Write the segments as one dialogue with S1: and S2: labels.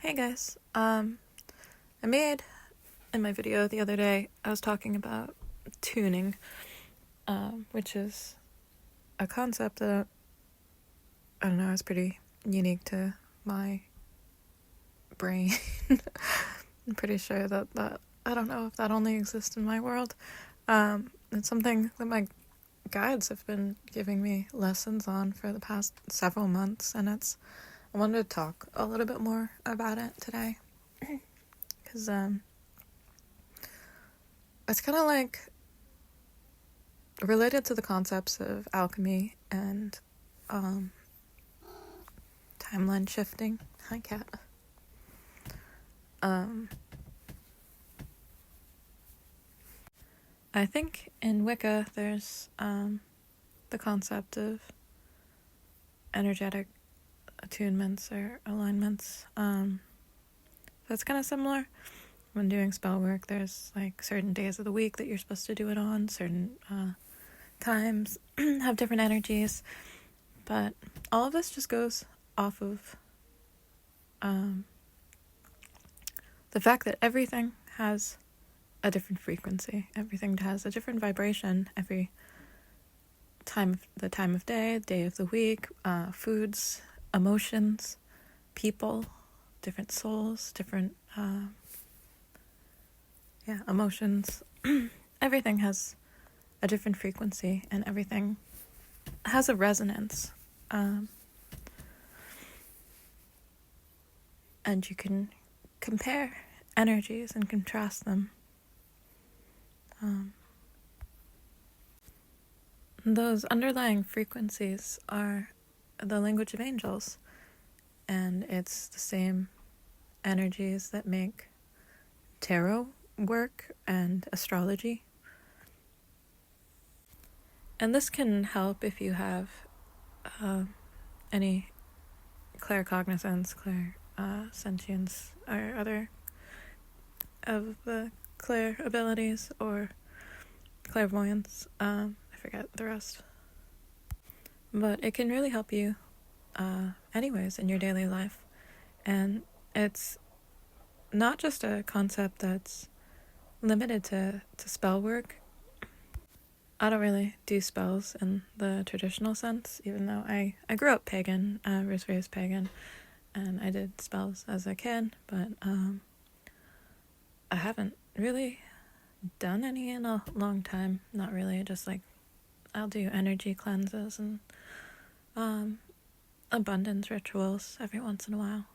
S1: Hey guys, I made in my video the other day, I was talking about tuning, which is a concept that, I don't know, is pretty unique to my brain. I'm pretty sure that I don't know if that only exists in my world. It's something that my guides have been giving me lessons on for the past several months, and I wanted to talk a little bit more about it today. Because it's kind of like related to the concepts of alchemy and timeline shifting. Hi, cat. I think in Wicca there's the concept of energetic attunements or alignments. That's kind of similar. When doing spell work, there's like certain days of the week that you're supposed to do it on, certain times have different energies, but all of this just goes off of the fact that everything has a different frequency. Everything has a different vibration every time of day of the week, foods, emotions, people, different souls, different emotions. Everything has a different frequency, and everything has a resonance. And you can compare energies and contrast them. Those underlying frequencies are the language of angels, and it's the same energies that make tarot work and astrology. And this can help if you have any claircognizance, sentience, or other of the clair abilities, or clairvoyance. I forget the rest. But it can really help you anyways in your daily life. And it's not just a concept that's limited to spell work. I don't really do spells in the traditional sense, even though I grew up pagan, was raised pagan, and I did spells as a kid, but I haven't really done any in a long time. Not really, just like I'll do energy cleanses and abundance rituals every once in a while.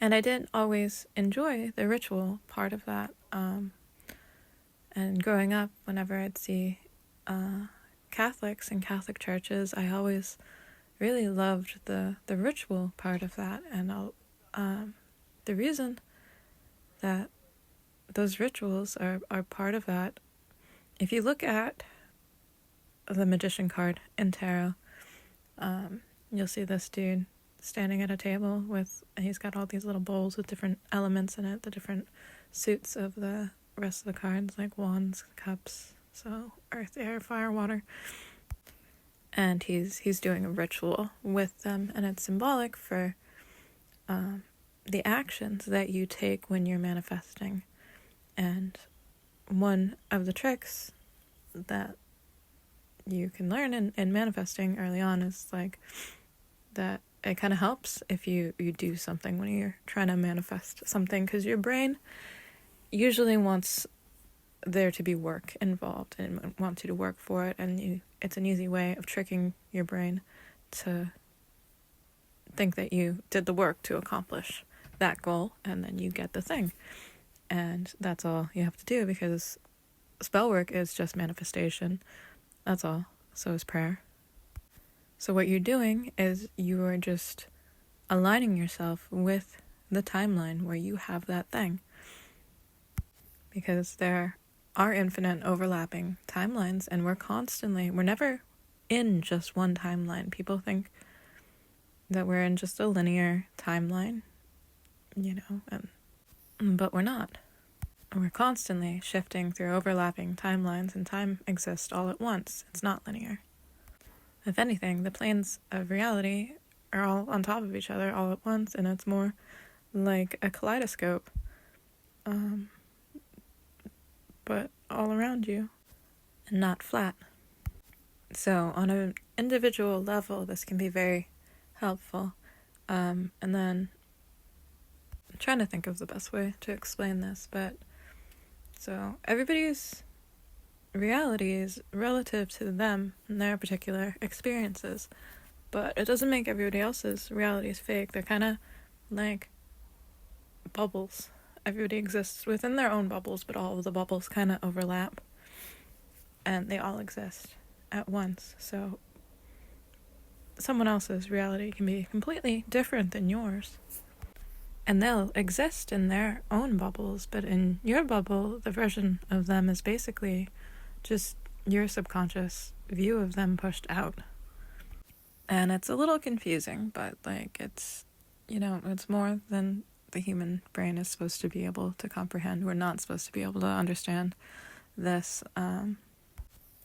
S1: And I did always enjoy the ritual part of that. And growing up, whenever I'd see Catholics in Catholic churches, I always really loved the ritual part of that. And the reason that those rituals are part of that, if you look at the Magician card in tarot, you'll see this dude standing at a table he's got all these little bowls with different elements in it, the different suits of the rest of the cards, like wands, cups, so earth, air, fire, water. And he's doing a ritual with them, and it's symbolic for the actions that you take when you're manifesting. And one of the tricks that you can learn in manifesting early on is like that it kind of helps if you do something when you're trying to manifest something, because your brain usually wants there to be work involved and wants you to work for it, and it's an easy way of tricking your brain to think that you did the work to accomplish that goal, and then you get the thing. And that's all you have to do, because spell work is just manifestation. That's all. So is prayer. So what you're doing is you are just aligning yourself with the timeline where you have that thing. Because there are infinite overlapping timelines, and we're never in just one timeline. People think that we're in just a linear timeline, but we're not. We're constantly shifting through overlapping timelines, and time exists all at once. It's not linear. If anything, the planes of reality are all on top of each other all at once, and it's more like a kaleidoscope, but all around you and not flat. So on an individual level, this can be very helpful. And then I'm trying to think of the best way to explain this, but so everybody's reality is relative to them and their particular experiences, but it doesn't make everybody else's realities fake. They're kind of like bubbles. Everybody exists within their own bubbles, but all of the bubbles kind of overlap, and they all exist at once. So someone else's reality can be completely different than yours, and they'll exist in their own bubbles, but in your bubble, the version of them is basically just your subconscious view of them pushed out. And it's a little confusing, but like it's more than the human brain is supposed to be able to comprehend. We're not supposed to be able to understand this. I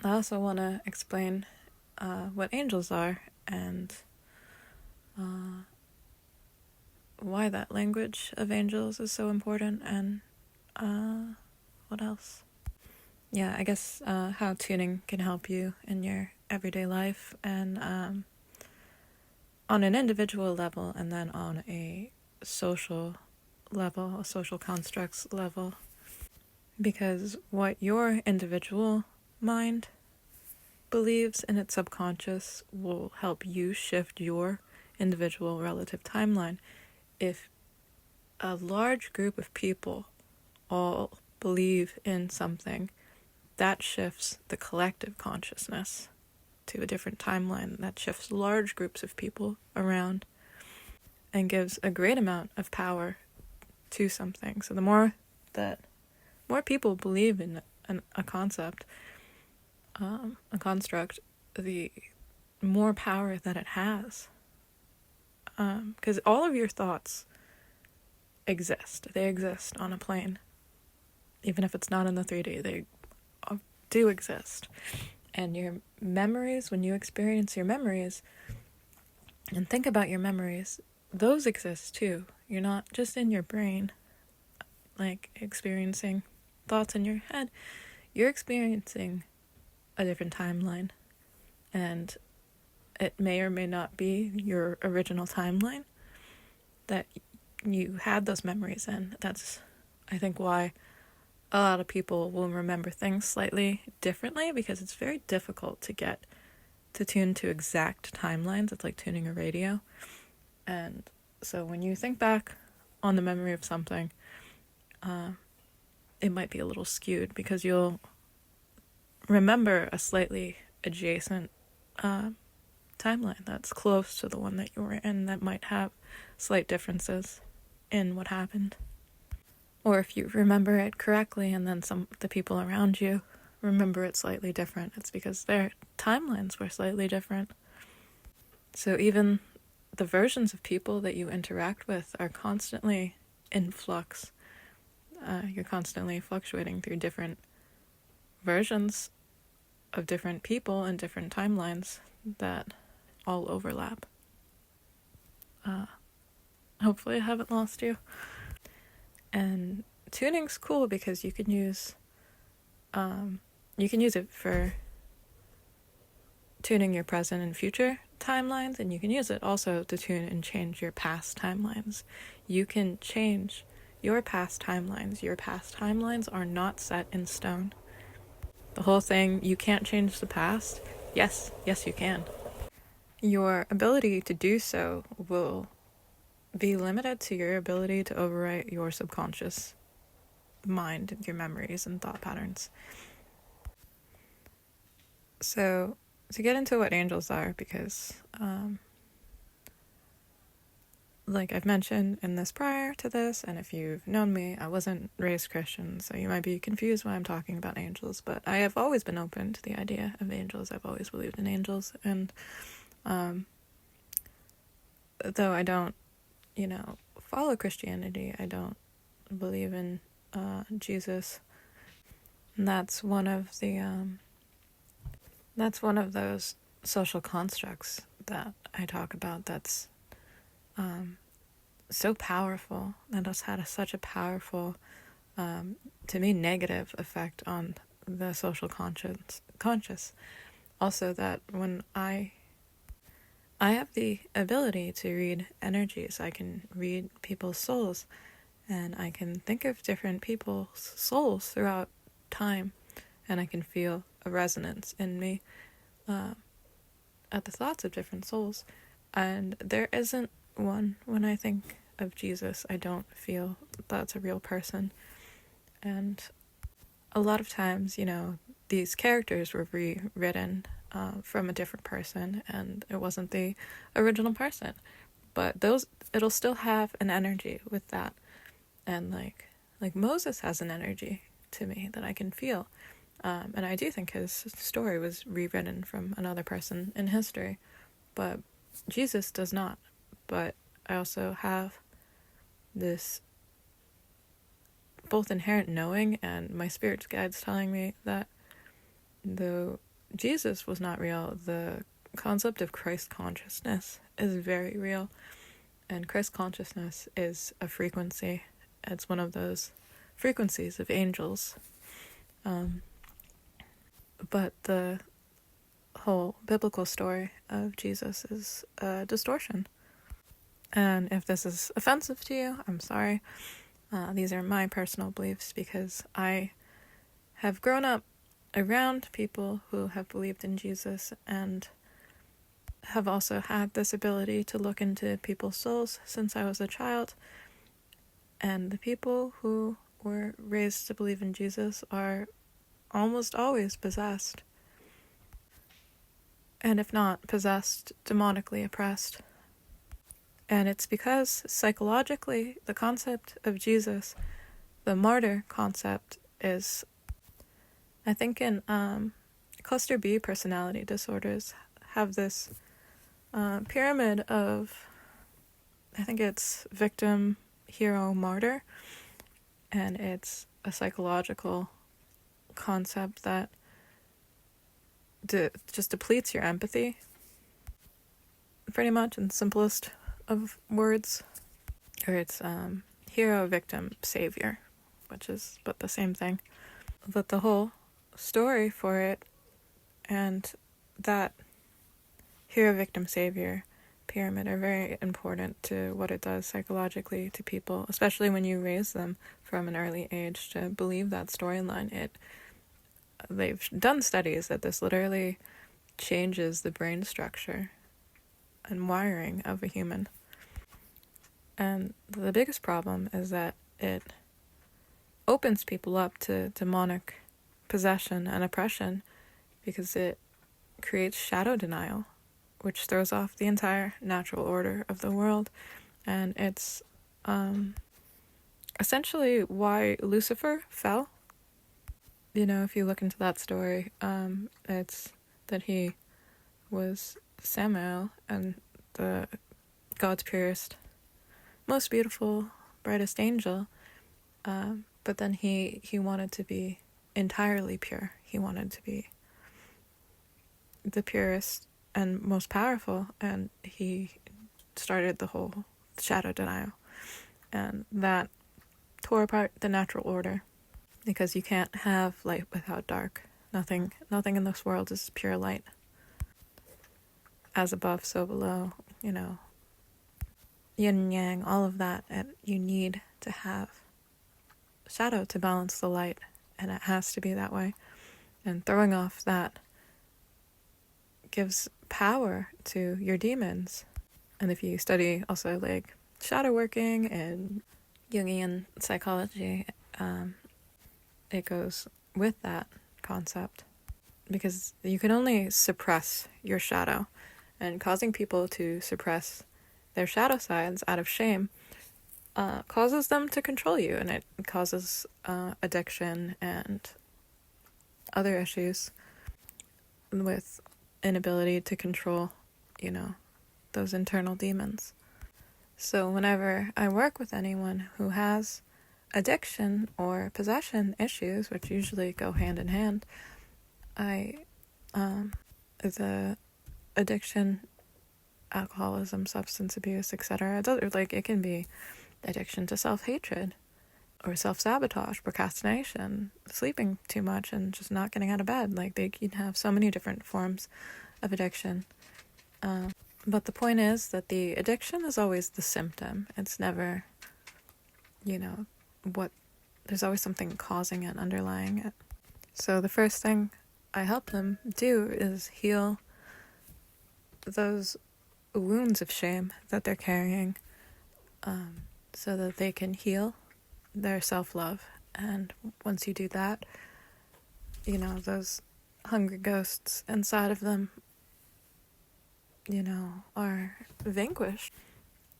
S1: also want to explain what angels are and why that language of angels is so important, and what else? Yeah, I guess how tuning can help you in your everyday life, and on an individual level, and then on a social level, a social constructs level. Because what your individual mind believes in its subconscious will help you shift your individual relative timeline. If a large group of people all believe in something, that shifts the collective consciousness to a different timeline. That shifts large groups of people around and gives a great amount of power to something. So the more people believe in a concept, a construct, the more power that it has. Because all of your thoughts exist. They exist on a plane. Even if it's not in the 3D, they do exist. And your memories, when you experience your memories and think about your memories, those exist too. You're not just in your brain, like experiencing thoughts in your head. You're experiencing a different timeline. And it may or may not be your original timeline that you had those memories in. That's, I think, why a lot of people will remember things slightly differently, because it's very difficult to get to tune to exact timelines. It's like tuning a radio. And so when you think back on the memory of something, it might be a little skewed because you'll remember a slightly adjacent timeline that's close to the one that you were in, that might have slight differences in what happened. Or if you remember it correctly and then the people around you remember it slightly different, it's because their timelines were slightly different. So even the versions of people that you interact with are constantly in flux. You're constantly fluctuating through different versions of different people and different timelines that all overlap. Hopefully I haven't lost you. And tuning's cool because you can use it for tuning your present and future timelines, and you can use it also to tune and change your past timelines. You can change your past timelines. Your past timelines are not set in stone. The whole thing, you can't change the past. Yes, you can. Your ability to do so will be limited to your ability to overwrite your subconscious mind, your memories and thought patterns. So, to get into what angels are, because like I've mentioned in this prior to this, and if you've known me, I wasn't raised Christian, so you might be confused why I'm talking about angels, but I have always been open to the idea of angels. I've always believed in angels, and though I don't, follow Christianity, I don't believe in Jesus. And that's one of those social constructs that I talk about that's so powerful, and has had such a powerful, to me, negative effect on the social conscious. Also, that when I have the ability to read energies, I can read people's souls, and I can think of different people's souls throughout time, and I can feel a resonance in me at the thoughts of different souls. And there isn't one, when I think of Jesus, I don't feel that's a real person. And a lot of times, these characters were rewritten from a different person, and it wasn't the original person. But it'll still have an energy with that. And like Moses has an energy to me that I can feel. And I do think his story was rewritten from another person in history. But Jesus does not. But I also have this both inherent knowing and my spirit's guides telling me that though Jesus was not real, the concept of Christ consciousness is very real. And Christ consciousness is a frequency. It's one of those frequencies of angels. But the whole biblical story of Jesus is a distortion. And if this is offensive to you, I'm sorry. These are my personal beliefs because I have grown up around people who have believed in Jesus and have also had this ability to look into people's souls since I was a child. And the people who were raised to believe in Jesus are almost always possessed. And if not possessed, demonically oppressed. And it's because psychologically, the concept of Jesus, the martyr concept, is, I think in cluster B personality disorders have this pyramid of, I think it's victim, hero, martyr, and it's a psychological concept that just depletes your empathy, pretty much, in the simplest of words. Or it's hero, victim, savior, which is but the same thing. But the whole story for it and that hero, victim, savior pyramid are very important to what it does psychologically to people, especially when you raise them from an early age to believe that storyline. They've done studies that this literally changes the brain structure and wiring of a human. And the biggest problem is that it opens people up to demonic possession and oppression because it creates shadow denial, which throws off the entire natural order of the world. And it's essentially why Lucifer fell. If you look into that story, it's that he was Samael and the God's purest, most beautiful, brightest angel. But then he wanted to be entirely pure. He wanted to be the purest and most powerful, and he started the whole shadow denial. And that tore apart the natural order, because you can't have light without dark. Nothing in this world is pure light. As above, so below, yin and yang, all of that, and you need to have shadow to balance the light, and it has to be that way. And throwing off that gives power to your demons. And if you study also like shadow working and Jungian psychology, it goes with that concept, because you can only suppress your shadow, and causing people to suppress their shadow sides out of shame causes them to control you, and it causes addiction and other issues with inability to control, those internal demons. So whenever I work with anyone who has addiction or possession issues, which usually go hand in hand, the addiction alcoholism, substance abuse, etc. It can be addiction to self-hatred or self-sabotage, procrastination, sleeping too much and just not getting out of bed. Like, they can have so many different forms of addiction. But the point is that the addiction is always the symptom. It's never, there's always something causing it, underlying it. So the first thing I help them do is heal those wounds of shame that they're carrying, so that they can heal their self-love. And once you do that, those hungry ghosts inside of them, are vanquished.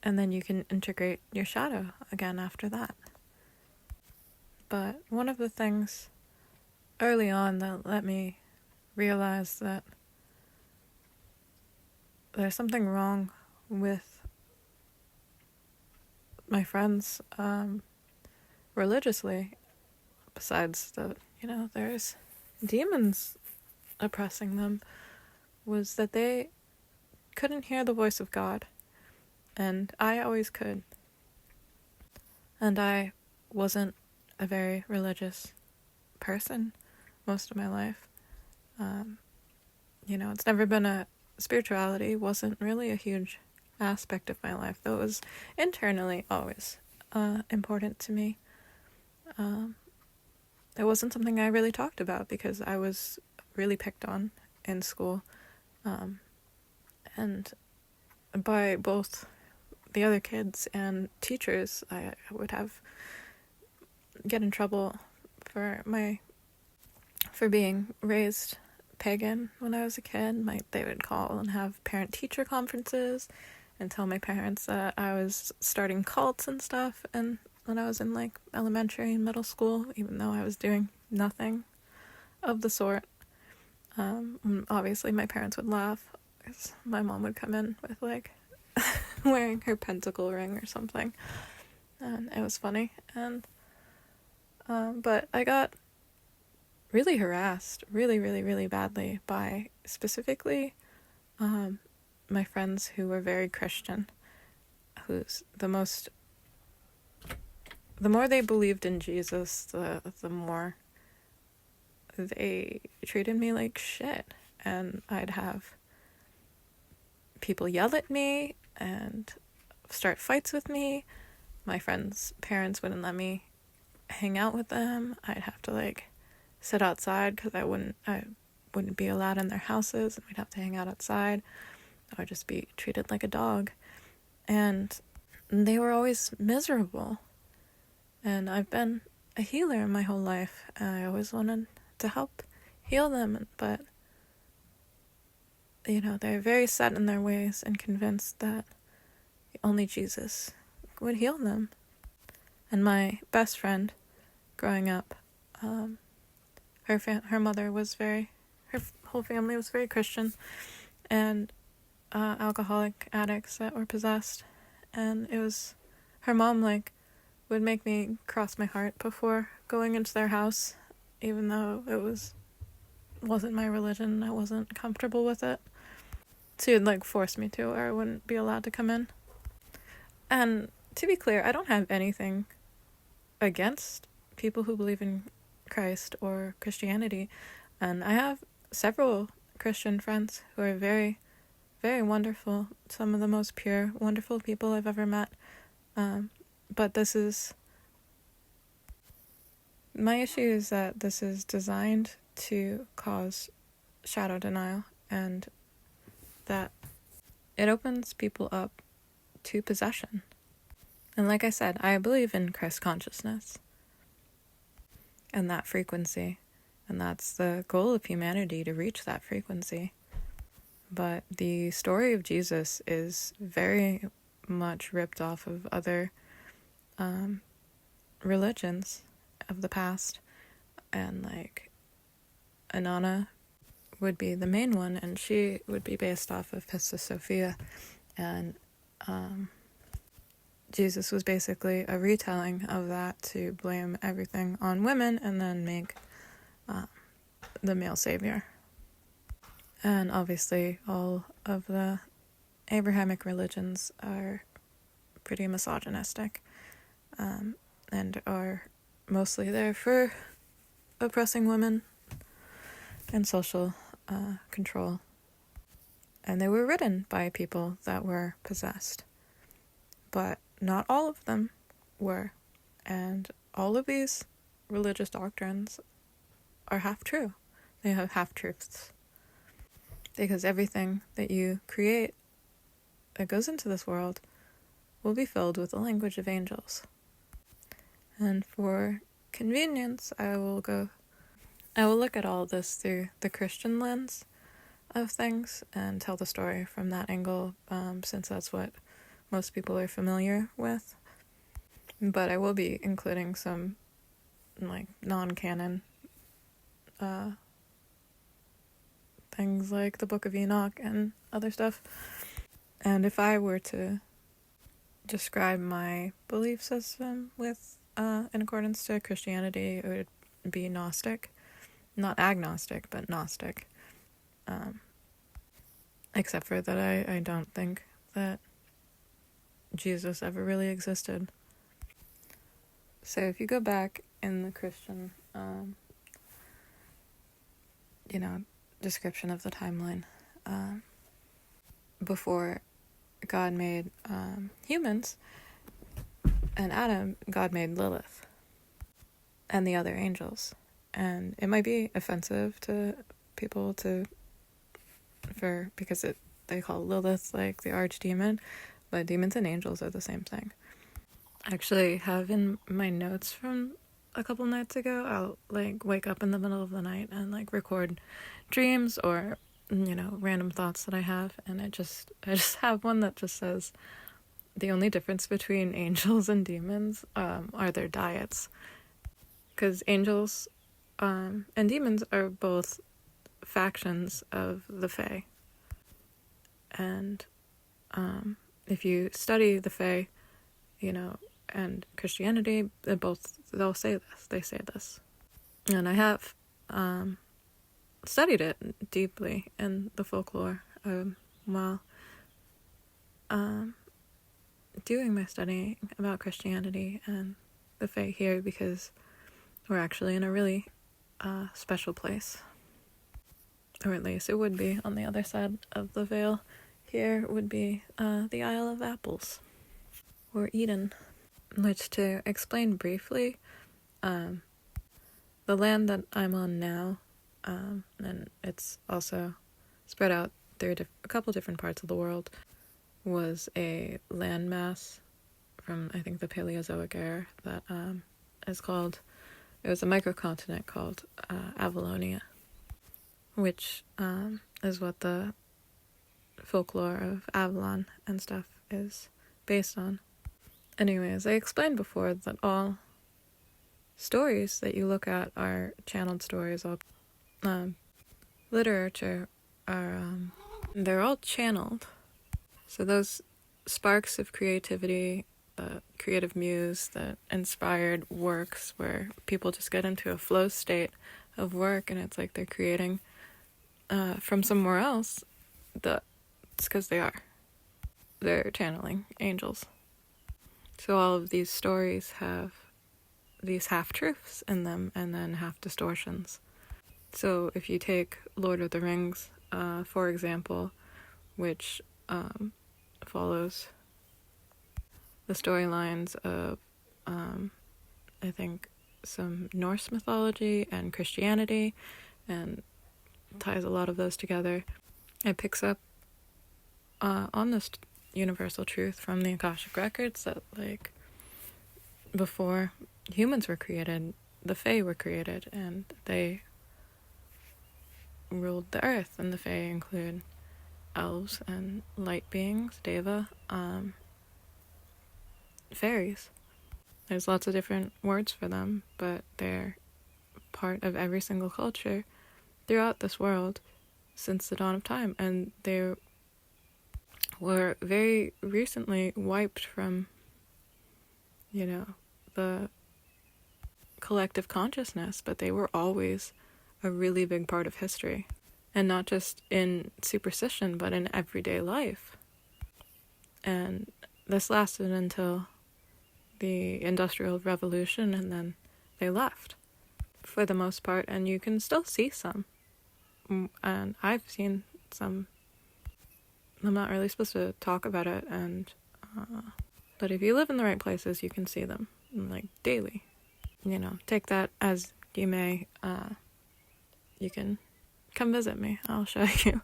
S1: And then you can integrate your shadow again after that. But one of the things early on that let me realize that there's something wrong with my friends religiously, besides that, there's demons oppressing them, was that they couldn't hear the voice of God. And I always could. And I wasn't a very religious person most of my life. It's never been spirituality wasn't really a huge aspect of my life, though it was internally always important to me. It wasn't something I really talked about because I was really picked on in school, and by both the other kids and teachers. I would get in trouble for being raised pagan when I was a kid. They would call and have parent-teacher conferences and tell my parents that I was starting cults and stuff, and when I was in elementary and middle school, even though I was doing nothing of the sort. Obviously my parents would laugh because my mom would come in with wearing her pentacle ring or something, and it was funny. And but I got really harassed, really, really, really badly by specifically my friends who were very Christian, who's the more they believed in Jesus, the more they treated me like shit. And I'd have people yell at me and start fights with me. My friends' parents wouldn't let me hang out with them. I'd have to sit outside because I wouldn't be allowed in their houses, and we'd have to hang out outside. I would just be treated like a dog. And they were always miserable. And I've been a healer my whole life, and I always wanted to help heal them, but they're very set in their ways and convinced that only Jesus would heal them. And my best friend growing up, her mother was her whole family was very Christian, and alcoholic addicts that were possessed. And it was her mom would make me cross my heart before going into their house, even though it wasn't my religion. I wasn't comfortable with it. She would force me to, or I wouldn't be allowed to come in. And to be clear, I don't have anything against people who believe in Christ or Christianity, and I have several Christian friends who are very, very wonderful, some of the most pure, wonderful people I've ever met. But my issue is that this is designed to cause shadow denial, and that it opens people up to possession. And like I said, I believe in Christ consciousness and that frequency, and that's the goal of humanity, to reach that frequency. But the story of Jesus is very much ripped off of other religions of the past, and Inanna would be the main one, and she would be based off of Pistis Sophia, and Jesus was basically a retelling of that to blame everything on women and then make the male savior. And obviously all of the Abrahamic religions are pretty misogynistic, and are mostly there for oppressing women and social control. And they were written by people that were possessed. But not all of them were. And all of these religious doctrines are half true. They have half truths. Because everything that you create that goes into this world will be filled with the language of angels. And for convenience, I will look at all this through the Christian lens of things and tell the story from that angle, since that's what most people are familiar with. But I will be including some non-canon things like the Book of Enoch and other stuff. And if I were to describe my belief system with in accordance to Christianity, it would be Gnostic. Not agnostic, but Gnostic. Except for that I don't think that Jesus ever really existed. So if you go back in the Christian, description of the timeline, before God made humans and Adam, God made Lilith and the other angels. And it might be offensive to people because they call Lilith like the archdemon, but demons and angels are the same thing. I actually have in my notes from a couple nights ago, I'll wake up in the middle of the night and record dreams or random thoughts that I have, and I just have one that just says the only difference between angels and demons are their diets, because angels and demons are both factions of the Fae. And if you study the Fae, and Christianity, they'll say this. And I have studied it deeply in the folklore while doing my study about Christianity and the Fae here, because we're actually in a really special place. Or at least it would be on the other side of the veil. Here would be the Isle of Apples, or Eden. Which, to explain briefly, the land that I'm on now, and it's also spread out through a couple different parts of the world, was a landmass from, I think, the Paleozoic era that it was a microcontinent called Avalonia, which is what the folklore of Avalon and stuff is based on. Anyways, I explained before that all stories that you look at are channeled stories. All literature they're all channeled. So those sparks of creativity, the creative muse, the inspired works where people just get into a flow state of work and it's like they're creating from somewhere else, it's because they're channeling angels. So all of these stories have these half-truths in them and then half-distortions. So if you take Lord of the Rings, for example, which follows the storylines of, I think, some Norse mythology and Christianity, and ties a lot of those together, it picks up on this universal truth from the Akashic Records that, before humans were created, the Fae were created, and they ruled the earth, and the Fae include elves and light beings, Deva, fairies. There's lots of different words for them, but they're part of every single culture throughout this world since the dawn of time, and they were very recently wiped from, the collective consciousness, but they were always a really big part of history. And not just in superstition, but in everyday life. And this lasted until the Industrial Revolution, and then they left for the most part, and you can still see some. And I've seen some. I'm not really supposed to talk about it, but if you live in the right places, you can see them, like, daily. Take that as you may. You can come visit me. I'll show you.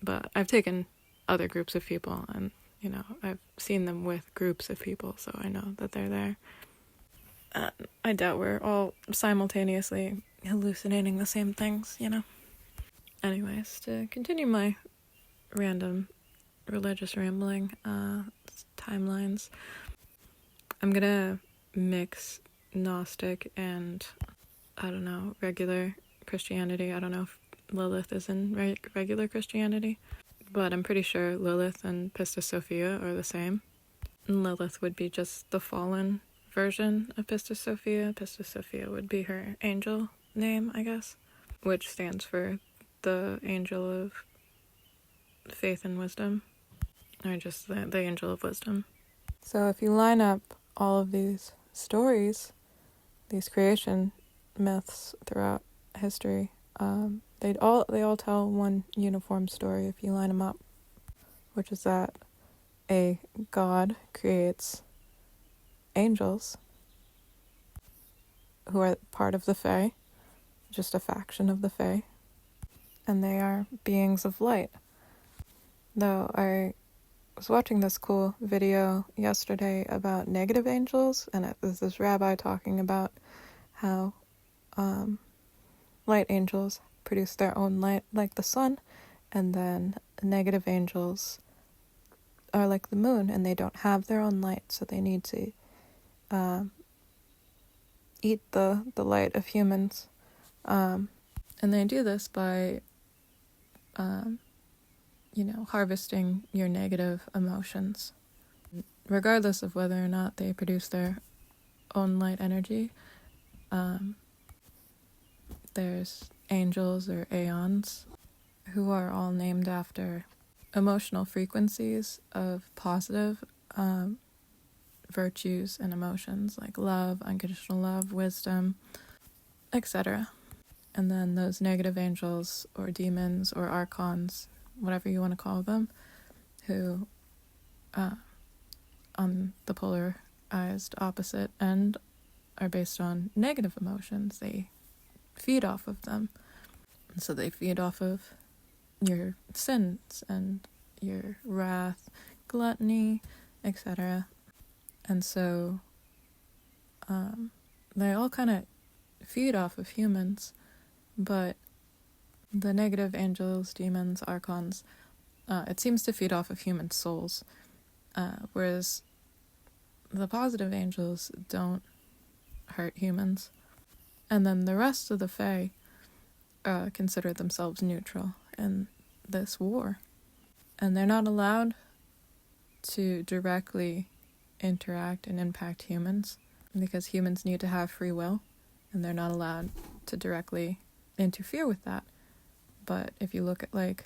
S1: But I've taken other groups of people, and, I've seen them with groups of people, so I know that they're there. I doubt we're all simultaneously hallucinating the same things, Anyways, to continue my random religious rambling timelines, I'm gonna mix Gnostic and, regular Christianity. I don't know if Lilith is in regular Christianity, but I'm pretty sure Lilith and Pistis Sophia are the same. And Lilith would be just the fallen version of Pistis Sophia. Pistis Sophia would be her angel name, I guess, which stands for the angel of faith and wisdom, or just the angel of wisdom. So if you line up all of these stories, these creation myths throughout history, they all tell one uniform story if you line them up, which is that a god creates angels who are part of the Fae, just a faction of the Fae, and they are beings of light. Though I was watching this cool video yesterday about negative angels, and it was this rabbi talking about how light angels produce their own light like the sun, and then negative angels are like the moon, and they don't have their own light, so they need to eat the light of humans. And they do this by harvesting your negative emotions. Regardless of whether or not they produce their own light energy, there's angels or aeons who are all named after emotional frequencies of positive virtues and emotions, like love, unconditional love, wisdom, etc. And then those negative angels or demons or archons, whatever you want to call them, who on the polarized opposite end are based on negative emotions. They feed off of them. And so they feed off of your sins and your wrath, gluttony, etc. And so they all kind of feed off of humans, but the negative angels, demons, archons, it seems to feed off of human souls, whereas the positive angels don't hurt humans. And then the rest of the Fae consider themselves neutral in this war. And they're not allowed to directly interact and impact humans, because humans need to have free will, and they're not allowed to directly interfere with that. But if you look at, like,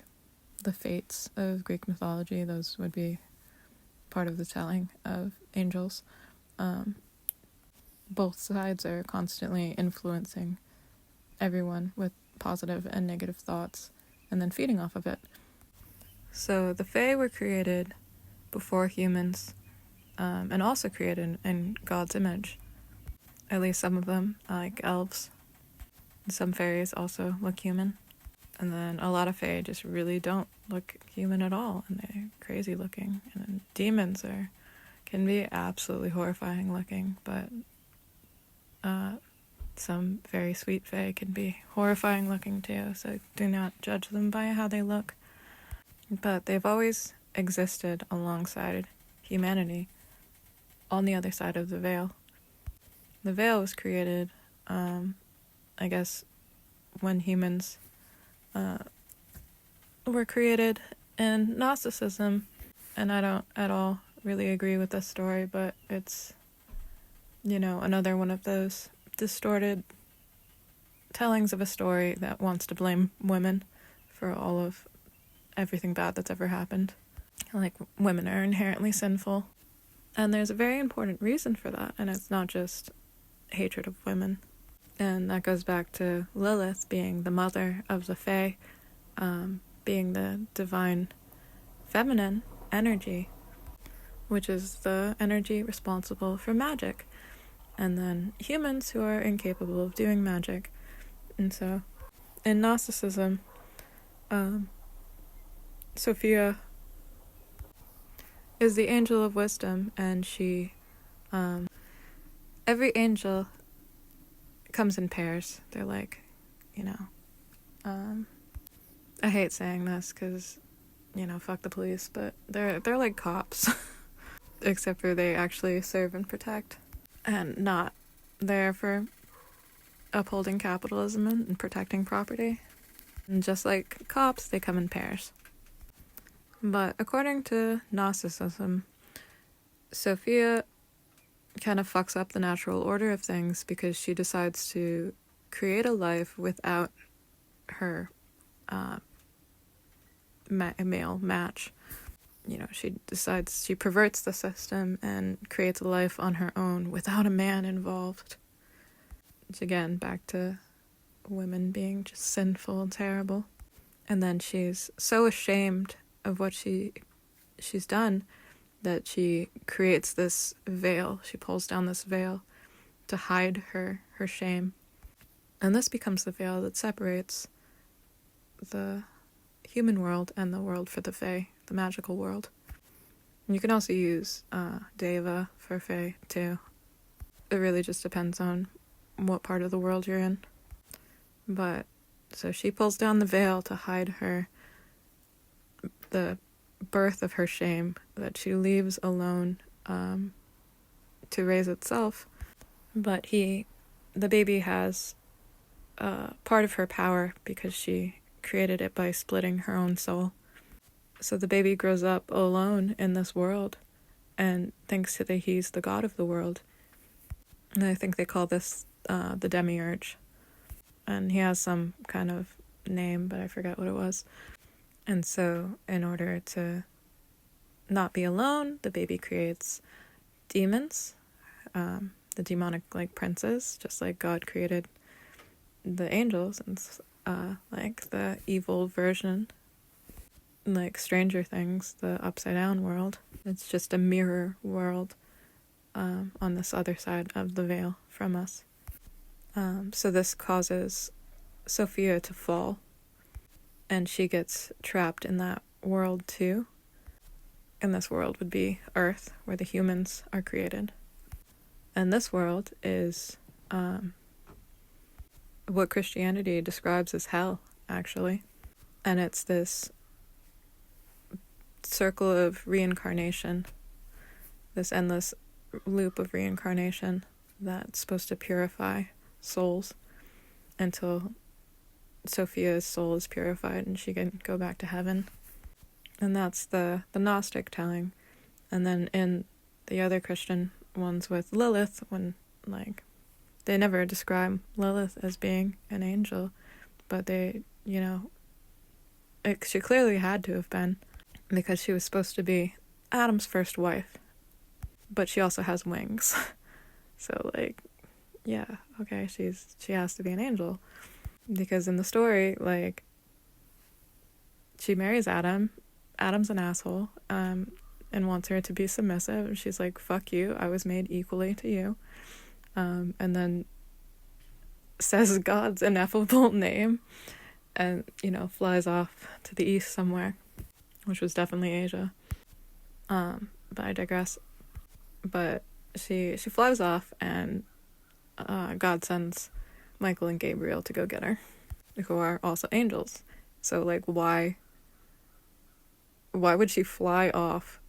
S1: the fates of Greek mythology, those would be part of the telling of angels. Both sides are constantly influencing everyone with positive and negative thoughts, and then feeding off of it. So the Fae were created before humans, and also created in God's image. At least some of them, like elves. And some fairies also look human. And then a lot of Fae just really don't look human at all, and they're crazy looking. And then demons can be absolutely horrifying looking, but some very sweet Fae can be horrifying looking too, so do not judge them by how they look. But they've always existed alongside humanity on the other side of the veil. The veil was created, I guess, when humans were created in Gnosticism, and I don't at all really agree with this story, but it's, another one of those distorted tellings of a story that wants to blame women for all of everything bad that's ever happened. Like, women are inherently sinful. And there's a very important reason for that, and it's not just hatred of women. And that goes back to Lilith being the mother of the Fae, being the divine feminine energy, which is the energy responsible for magic. And then humans who are incapable of doing magic. And so, in Gnosticism, Sophia is the angel of wisdom, and she, every angel comes in pairs. They're like, I hate saying this because, fuck the police, but they're like cops, except for they actually serve and protect, and not there for upholding capitalism and protecting property. And just like cops, they come in pairs. But according to Gnosticism, Sophia kind of fucks up the natural order of things because she decides to create a life without her male match. She perverts the system and creates a life on her own without a man involved. Which again, back to women being just sinful and terrible. And then she's so ashamed of what she's done that she creates this veil. She pulls down this veil to hide her shame. And this becomes the veil that separates the human world and the world for the Fae, the magical world. And you can also use Deva for Fae too. It really just depends on what part of the world you're in. But so she pulls down the veil to hide the birth of her shame that she leaves alone to raise itself. But the baby has part of her power because she created it by splitting her own soul. So the baby grows up alone in this world and thinks that he's the god of the world. And I think they call this the demiurge. And he has some kind of name, but I forget what it was. And so in order to not be alone, the baby creates demons, the demonic princes, just like God created the angels, and like the evil version, like Stranger Things, the upside down world. It's just a mirror world on this other side of the veil from us. So this causes Sophia to fall, and she gets trapped in that world too. And this world would be Earth, where the humans are created. And this world is what Christianity describes as hell, actually. And it's this circle of reincarnation, this endless loop of reincarnation that's supposed to purify souls until Sophia's soul is purified and she can go back to heaven. And that's the Gnostic telling. And then in the other Christian ones with Lilith, when they never describe Lilith as being an angel, but they, she clearly had to have been, because she was supposed to be Adam's first wife, but she also has wings. So yeah, okay, she has to be an angel, because in the story, she marries Adam. Adam's an asshole, and wants her to be submissive, and she's like, fuck you, I was made equally to you, and then says God's ineffable name, and, flies off to the east somewhere, which was definitely Asia, but I digress. But she flies off, and God sends Michael and Gabriel to go get her, who are also angels. So, why would she fly off,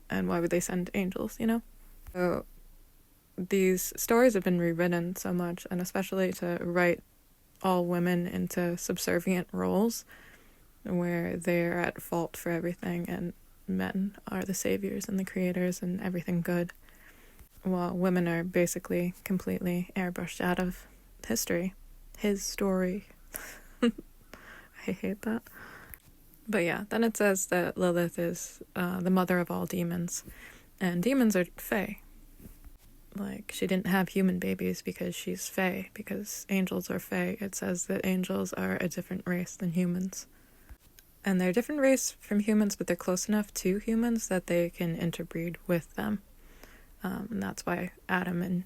S1: and why would they send angels, So these stories have been rewritten so much, and especially to write all women into subservient roles where they're at fault for everything and men are the saviors and the creators and everything good, while women are basically completely airbrushed out of history. His story. I hate that. But yeah, then it says that Lilith is the mother of all demons, and demons are fae. Like, she didn't have human babies because she's fae, because angels are fae. It says that angels are a different race than humans. And they're a different race from humans, but they're close enough to humans that they can interbreed with them. And that's why Adam and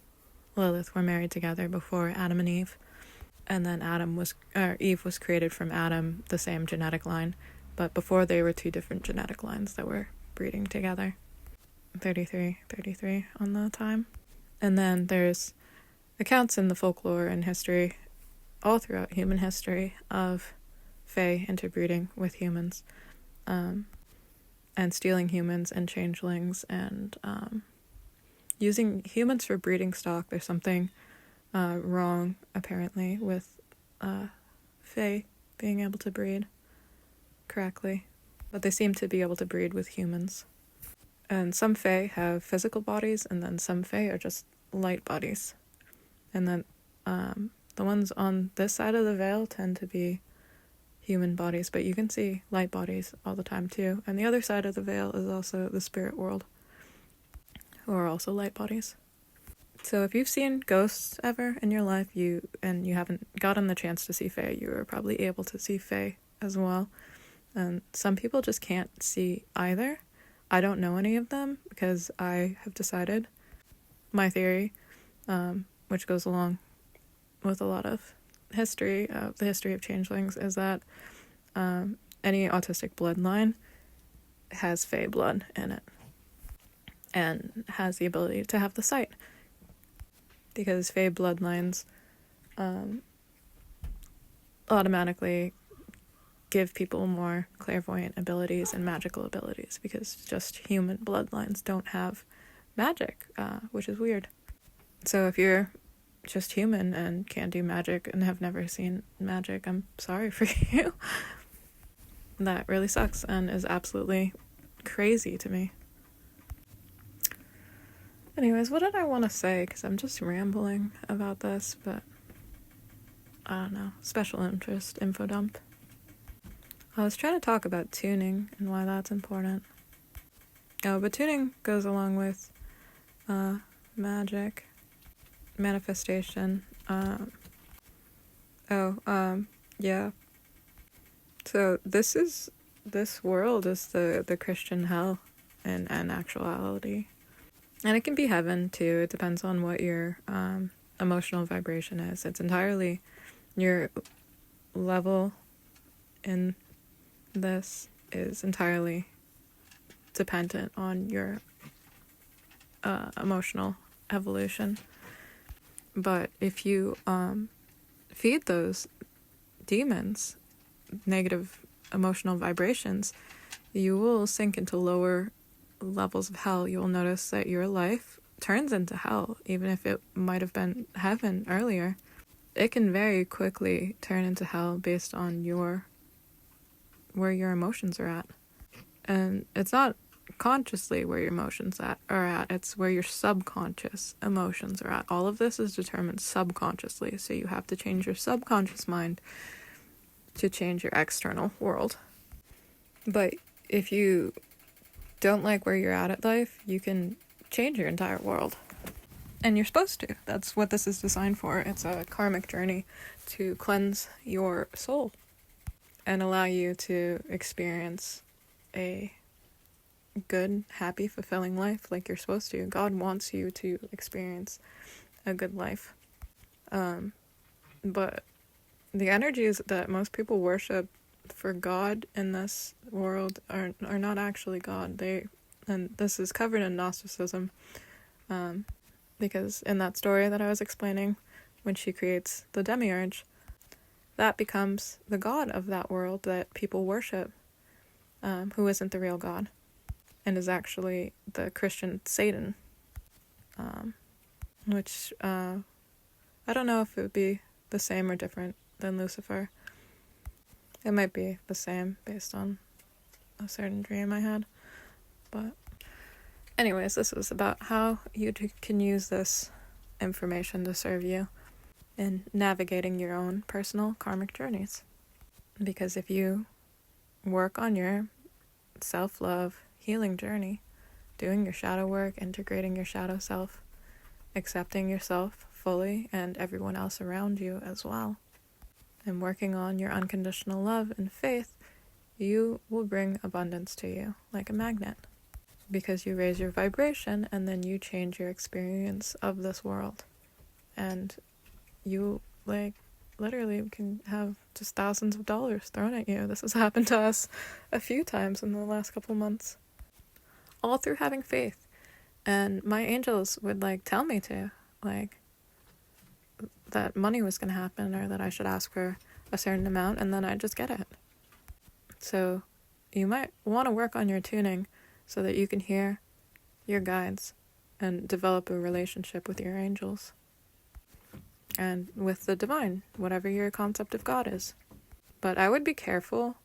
S1: Lilith were married together before Adam and Eve. And then Eve was created from Adam, the same genetic line, but before they were two different genetic lines that were breeding together. 33 on the time. And then there's accounts in the folklore and history, all throughout human history, of fae interbreeding with humans, and stealing humans and changelings, and using humans for breeding stock. There's something wrong, apparently, with fae being able to breed correctly. But they seem to be able to breed with humans. And some fae have physical bodies, and then some fae are just light bodies. And then the ones on this side of the veil tend to be human bodies, but you can see light bodies all the time too. And the other side of the veil is also the spirit world, who are also light bodies. So if you've seen ghosts ever in your life, and you haven't gotten the chance to see fae, you are probably able to see fae as well. And some people just can't see either. I don't know any of them because I have decided my theory, which goes along with a lot of history, the history of changelings, is that any autistic bloodline has fae blood in it and has the ability to have the sight, because fae bloodlines automatically give people more clairvoyant abilities and magical abilities, because just human bloodlines don't have magic, which is weird. So if you're just human and can't do magic and have never seen magic, I'm sorry for you. That really sucks and is absolutely crazy to me. Anyways, what did I want to say? Because I'm just rambling about this, but I don't know. Special interest info dump. I was trying to talk about tuning and why that's important. Oh, but tuning goes along with magic, manifestation. Yeah. So this world is the Christian hell in actuality. And it can be heaven too. It depends on what your emotional vibration is. It's entirely your level in this is entirely dependent on your emotional evolution. But if you feed those demons negative emotional vibrations, you will sink into lower levels of hell. You will notice that your life turns into hell, even if it might have been heaven earlier. It can very quickly turn into hell based on where your emotions are at. And it's not consciously where your emotions are at, it's where your subconscious emotions are at. All of this is determined subconsciously, so you have to change your subconscious mind to change your external world. But if you don't like where you're at life, you can change your entire world. And you're supposed to. That's what this is designed for. It's a karmic journey to cleanse your soul and allow you to experience a good, happy, fulfilling life like you're supposed to. God wants you to experience a good life. But the energies that most people worship for God in this world are not actually God. And this is covered in Gnosticism, because in that story that I was explaining, when she creates the demiurge, that becomes the god of that world that people worship, who isn't the real God, and is actually the Christian Satan, which I don't know if it would be the same or different than Lucifer. It might be the same based on a certain dream I had. But anyways, this was about how you can use this information to serve you in navigating your own personal karmic journeys. Because if you work on your self-love healing journey, doing your shadow work, integrating your shadow self, accepting yourself fully and everyone else around you as well, and working on your unconditional love and faith, you will bring abundance to you like a magnet, because you raise your vibration and then you change your experience of this world. And you, like, literally can have just thousands of dollars thrown at you. This has happened to us a few times in the last couple months, all through having faith. And my angels would, like, tell me to, like, that money was going to happen, or that I should ask for a certain amount, and then I'd just get it. So you might want to work on your tuning so that you can hear your guides and develop a relationship with your angels and with the divine, whatever your concept of God is. But I would be careful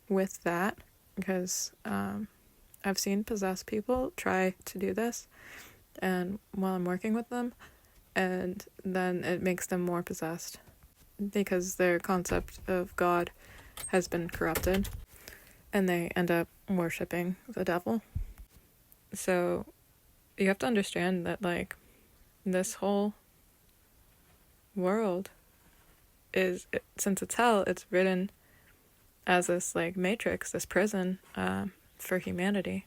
S1: with that, because I've seen possessed people try to do this, and while I'm working with them, and then it makes them more possessed because their concept of God has been corrupted, and they end up worshipping the devil. So you have to understand that, like, this whole world is, since it's hell, it's written as this, like, matrix, this prison for humanity,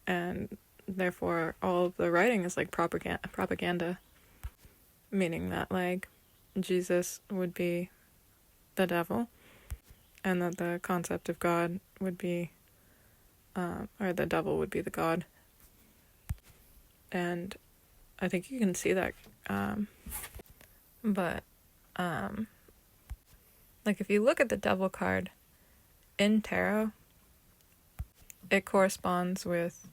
S1: and therefore all of the writing is like propaganda, meaning that, like, Jesus would be the devil, and that the concept of God would be, or the devil would be the God. And I think you can see that, but like, if you look at the devil card in tarot, it corresponds with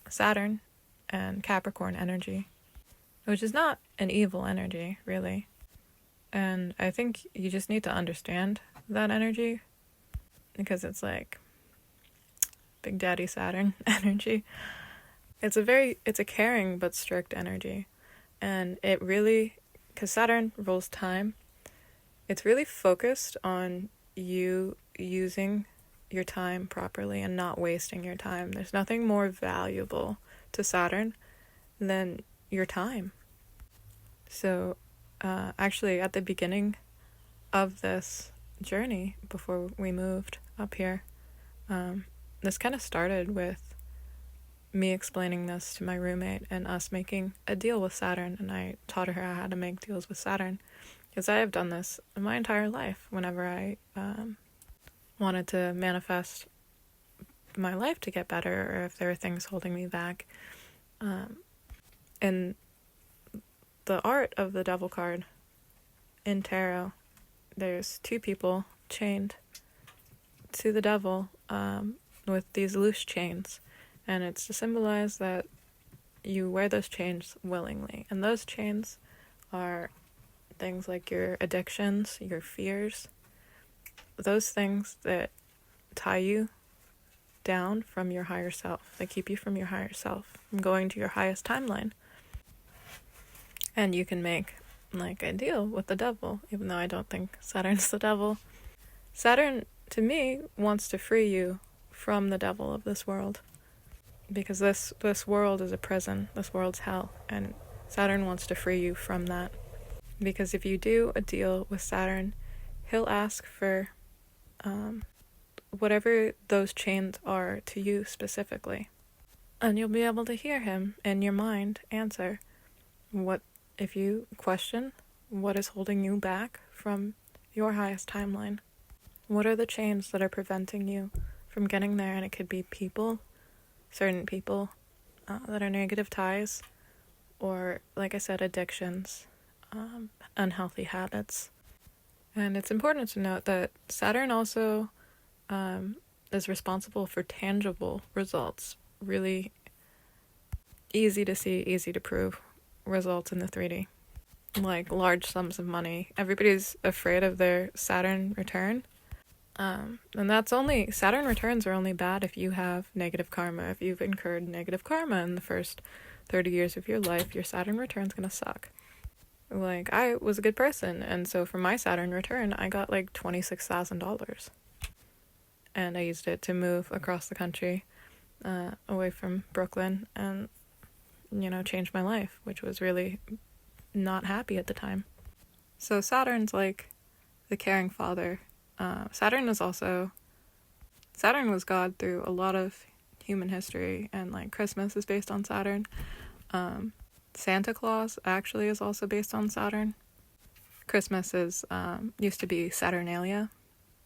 S1: Saturn and Capricorn energy, which is not an evil energy, really. And I think you just need to understand that energy, because it's like Big Daddy Saturn energy. It's a caring but strict energy. And it really, because Saturn rules time, it's really focused on you using your time properly and not wasting your time. There's nothing more valuable to Saturn than your time. So actually, at the beginning of this journey, before we moved up here, this kind of started with me explaining this to my roommate and us making a deal with Saturn, and I taught her how to make deals with Saturn, because I have done this my entire life. Whenever I wanted to manifest my life to get better, or if there were things holding me back, in the art of the devil card in tarot, there's two people chained to the devil with these loose chains, and it's to symbolize that you wear those chains willingly. And those chains are things like your addictions, your fears, those things that tie you down from your higher self. They keep you from your higher self, from going to your highest timeline. And you can make, like, a deal with the devil, even though I don't think Saturn's the devil. Saturn, to me, wants to free you from the devil of this world, because this world is a prison. This world's hell, and Saturn wants to free you from that. Because if you do a deal with Saturn, he'll ask for whatever those chains are to you specifically, and you'll be able to hear him in your mind answer what, if you question what is holding you back from your highest timeline. What are the chains that are preventing you from getting there? And it could be people, certain people that are negative ties, or, like I said, addictions, unhealthy habits. And it's important to note that Saturn also is responsible for tangible results, really easy to see, easy to prove results in the 3D, like large sums of money. Everybody's afraid of their Saturn return. And that's only, Saturn returns are only bad if you have negative karma. If you've incurred negative karma in the first 30 years of your life, your Saturn return's gonna suck. Like, I was a good person, and so for my Saturn return, I got like $26,000. and I used it to move across the country, away from Brooklyn, and, change my life, which was really not happy at the time. So Saturn's like the caring father. Saturn was God through a lot of human history, and like Christmas is based on Saturn. Santa Claus actually is also based on Saturn. Christmas is used to be Saturnalia,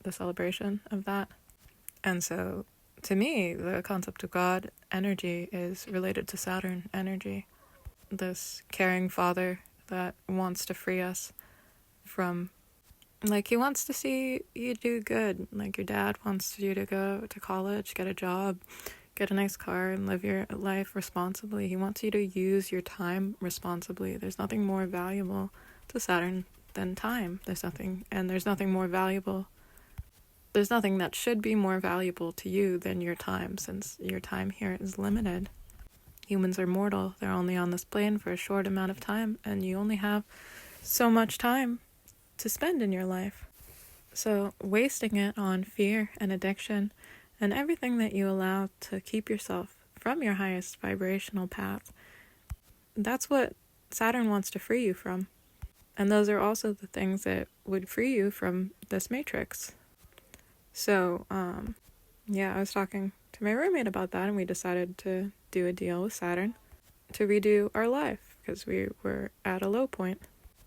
S1: the celebration of that. And so, to me, the concept of God energy is related to Saturn energy. This caring father that wants to free us from, like, he wants to see you do good. Like, your dad wants you to go to college, get a job, get a nice car, and live your life responsibly. He wants you to use your time responsibly. There's nothing more valuable to Saturn than time. There's nothing that should be more valuable to you than your time, since your time here is limited. Humans are mortal. They're only on this plane for a short amount of time, and you only have so much time to spend in your life. So wasting it on fear and addiction and everything that you allow to keep yourself from your highest vibrational path, that's what Saturn wants to free you from. And those are also the things that would free you from this matrix. So, I was talking to my roommate about that, and we decided to do a deal with Saturn to redo our life, because we were at a low point,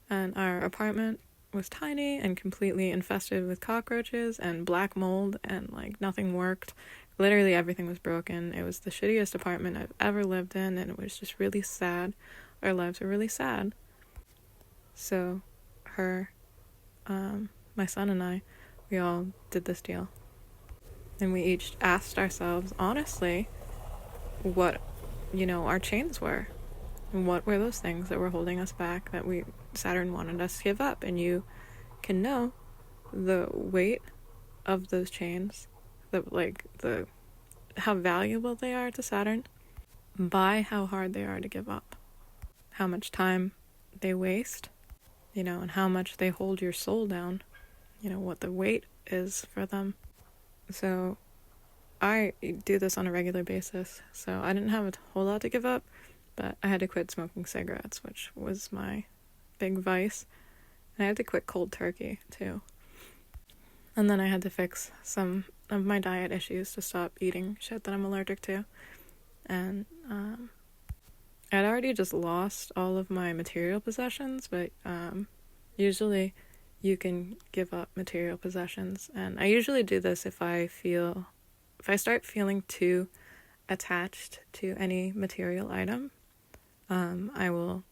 S1: and our apartment was tiny and completely infested with cockroaches and black mold, and like nothing worked. Literally everything was broken. It was the shittiest apartment I've ever lived in, and it was just really sad. Our lives were really sad. So my son and I, we all did this deal. And we each asked ourselves honestly what, our chains were. And what were those things that were holding us back, that Saturn wanted us to give up. And you can know the weight of those chains, how valuable they are to Saturn, by how hard they are to give up. How much time they waste, and how much they hold your soul down, what the weight is for them. So I do this on a regular basis, so I didn't have a whole lot to give up, but I had to quit smoking cigarettes, which was my big vice, and I had to quit cold turkey, too. And then I had to fix some of my diet issues to stop eating shit that I'm allergic to, and I'd already just lost all of my material possessions, but usually you can give up material possessions, and I usually do this if I start feeling too attached to any material item. I will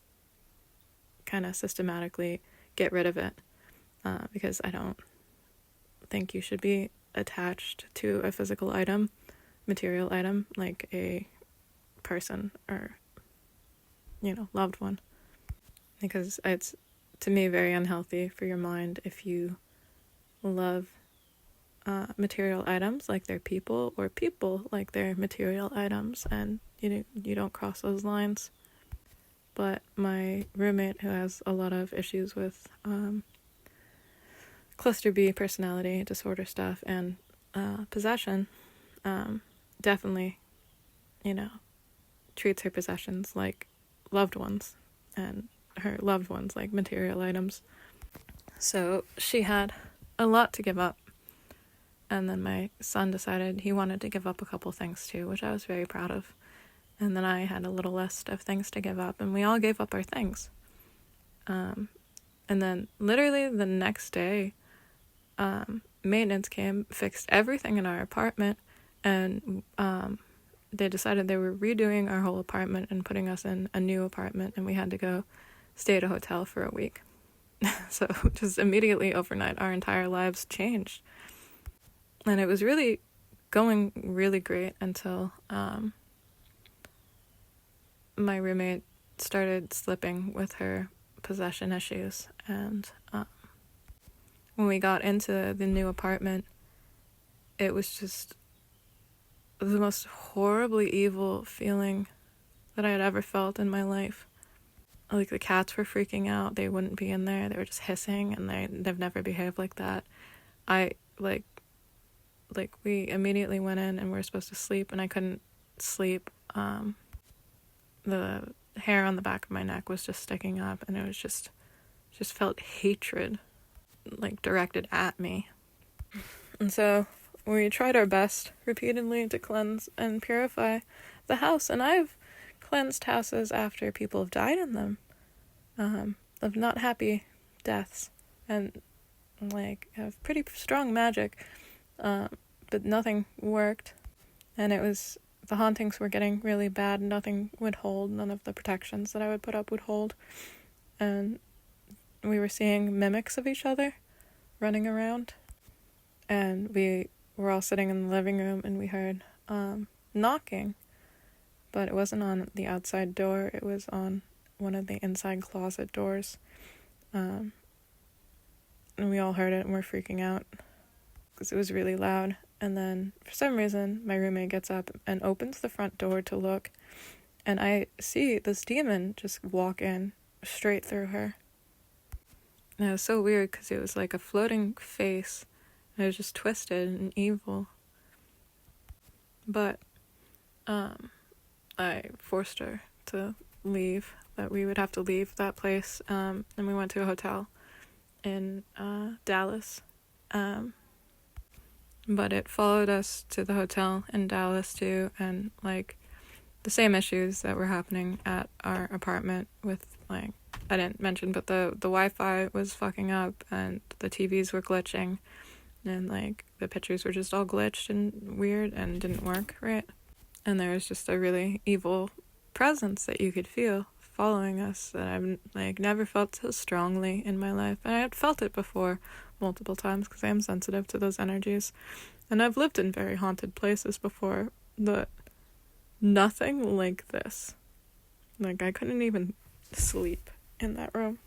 S1: kind of systematically get rid of it, because I don't think you should be attached to a physical item, material item, like a person or, loved one, because it's, to me, very unhealthy for your mind if you love material items like they're people, or people like they're material items, and you don't cross those lines. But my roommate, who has a lot of issues with cluster B personality disorder stuff and possession, definitely, treats her possessions like loved ones, and her loved ones like material items. So she had a lot to give up. And then my son decided he wanted to give up a couple things too, which I was very proud of. And then I had a little list of things to give up, and we all gave up our things. And then literally the next day, maintenance came, fixed everything in our apartment, and they decided they were redoing our whole apartment and putting us in a new apartment, and we had to go stay at a hotel for a week. So just immediately overnight, our entire lives changed. And it was really going really great until my roommate started slipping with her possession issues. And when we got into the new apartment, it was just the most horribly evil feeling that I had ever felt in my life. Like, the cats were freaking out. They wouldn't be in there. They were just hissing, and they've never behaved like that. like, we immediately went in and we were supposed to sleep, and I couldn't sleep. The hair on the back of my neck was just sticking up, and it was just felt hatred, like, directed at me. And so we tried our best repeatedly to cleanse and purify the house, and I've cleansed houses after people have died in them, of not happy deaths, and, like, have pretty strong magic, but nothing worked, and the hauntings were getting really bad. Nothing would hold. None of the protections that I would put up would hold, and we were seeing mimics of each other running around, and we were all sitting in the living room, and we heard knocking, but it wasn't on the outside door. It was on one of the inside closet doors, and we all heard it, and we're freaking out because it was really loud. And then, for some reason, my roommate gets up and opens the front door to look, and I see this demon just walk in straight through her. And it was so weird because it was like a floating face, and it was just twisted and evil. But I forced her to leave, that we would have to leave that place, and we went to a hotel in Dallas. But it followed us to the hotel in Dallas too, and, like, the same issues that were happening at our apartment with, like, I didn't mention, but the Wi-Fi was fucking up, and the TVs were glitching, and, like, the pictures were just all glitched and weird and didn't work right. And there was just a really evil presence that you could feel following us that I've, like, never felt so strongly in my life. And I had felt it before multiple times because I am sensitive to those energies. And I've lived in very haunted places before, but nothing like this. Like, I couldn't even sleep in that room.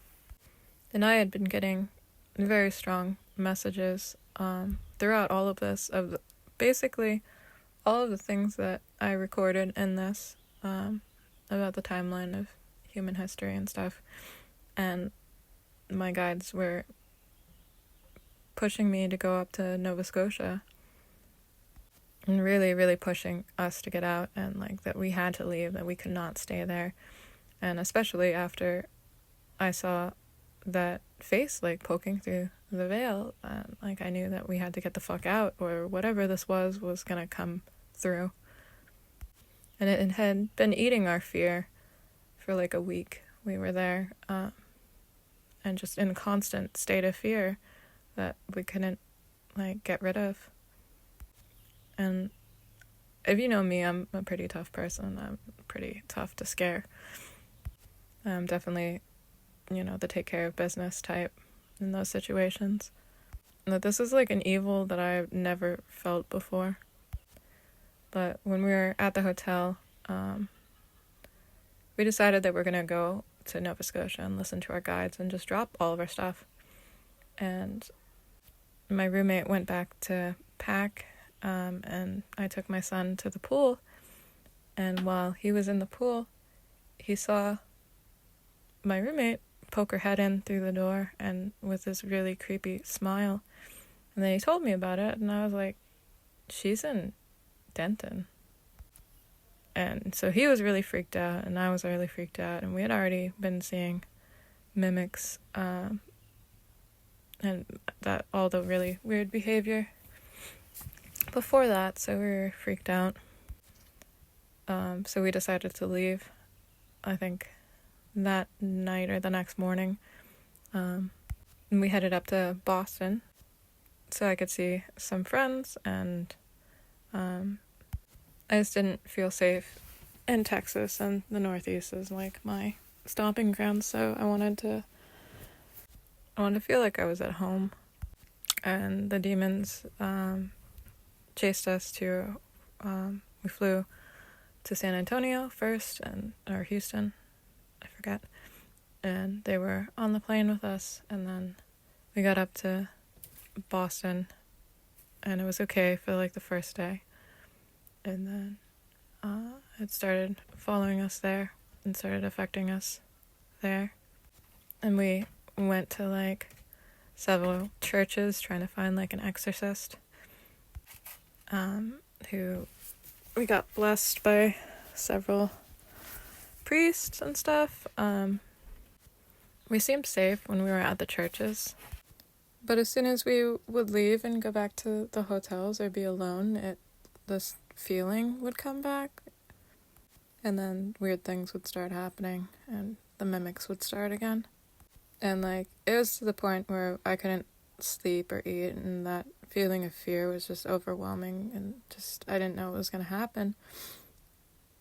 S1: And I had been getting very strong messages throughout all of this, of basically all of the things that I recorded in this, about the timeline of human history and stuff. And my guides were pushing me to go up to Nova Scotia, and really, really pushing us to get out, and, like, that we had to leave, that we could not stay there. And especially after I saw that face, like, poking through the veil, like, I knew that we had to get the fuck out, or whatever this was gonna come through. And it had been eating our fear for, like, a week. We were there, and just in a constant state of fear that we couldn't, like, get rid of. And if you know me, I'm a pretty tough person. I'm pretty tough to scare. I'm definitely, the take care of business type in those situations. That this is, like, an evil that I've never felt before. But when we were at the hotel, we decided that we're going to go to Nova Scotia and listen to our guides and just drop all of our stuff. And my roommate went back to pack, and I took my son to the pool. And while he was in the pool, he saw my roommate poke her head in through the door, and with this really creepy smile. And then he told me about it, and I was like, she's in Denton. And so he was really freaked out, and I was really freaked out, and we had already been seeing mimics, and that all the really weird behavior before that, so we were freaked out. So we decided to leave, I think, that night or the next morning. And we headed up to Boston so I could see some friends, and I just didn't feel safe in Texas, and the Northeast is, like, my stomping ground, so I wanted to feel like I was at home. And the demons chased us to, we flew to San Antonio first, or Houston, I forget, and they were on the plane with us, and then we got up to Boston, and it was okay for, like, the first day, and then it started following us there and started affecting us there, and we went to, like, several churches trying to find, like, an exorcist, who we got blessed by several priests and stuff. We seemed safe when we were at the churches. But as soon as we would leave and go back to the hotels or be alone, this feeling would come back. And then weird things would start happening and the mimics would start again. And like, it was to the point where I couldn't sleep or eat, and that feeling of fear was just overwhelming, and just, I didn't know what was going to happen.